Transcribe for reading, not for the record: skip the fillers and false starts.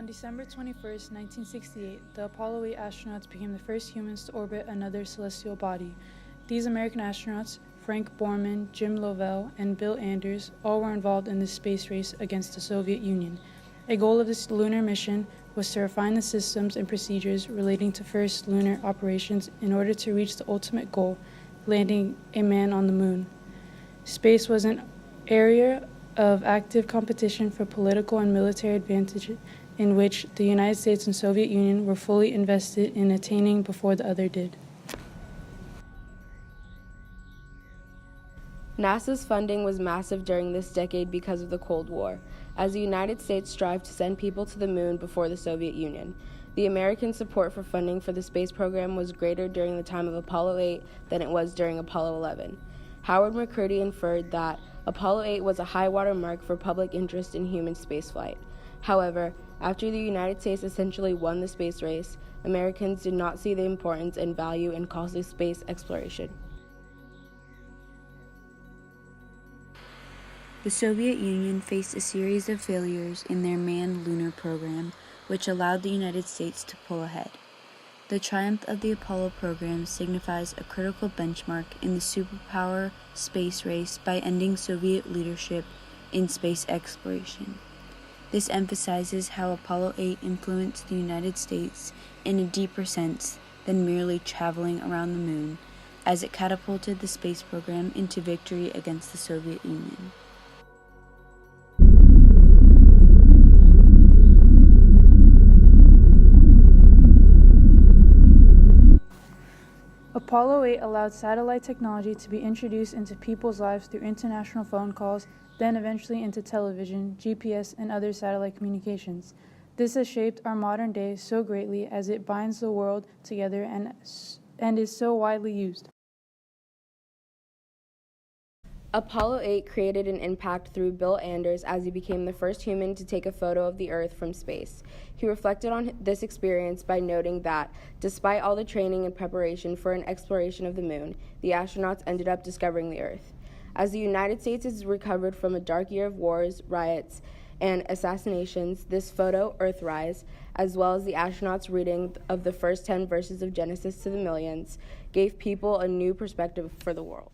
On December 21st, 1968, the Apollo 8 astronauts became the first humans to orbit another celestial body. These American astronauts, Frank Borman, Jim Lovell, and Bill Anders, all were involved in this space race against the Soviet Union. A goal of this lunar mission was to refine the systems and procedures relating to first lunar operations in order to reach the ultimate goal, landing a man on the moon. Space was an area of active competition for political and military advantage in which the United States and Soviet Union were fully invested in attaining before the other did. NASA's funding was massive during this decade because of the Cold War, as the United States strived to send people to the moon before the Soviet Union. The American support for funding for the space program was greater during the time of Apollo 8 than it was during Apollo 11. Howard McCurdy inferred that Apollo 8 was a high-water mark for public interest in human spaceflight. However, after the United States essentially won the space race, Americans did not see the importance and value in costly space exploration. The Soviet Union faced a series of failures in their manned lunar program, which allowed the United States to pull ahead. The triumph of the Apollo program signifies a critical benchmark in the superpower space race by ending Soviet leadership in space exploration. This emphasizes how Apollo 8 influenced the United States in a deeper sense than merely traveling around the moon, as it catapulted the space program into victory against the Soviet Union. Apollo 8 allowed satellite technology to be introduced into people's lives through international phone calls, then eventually into television, GPS, and other satellite communications. This has shaped our modern day so greatly as it binds the world together and is so widely used. Apollo 8 created an impact through Bill Anders as he became the first human to take a photo of the Earth from space. He reflected on this experience by noting that, despite all the training and preparation for an exploration of the moon, the astronauts ended up discovering the Earth. As the United States has recovered from a dark year of wars, riots, and assassinations, this photo, Earthrise, as well as the astronauts' reading of the first 10 verses of Genesis to the millions, gave people a new perspective for the world.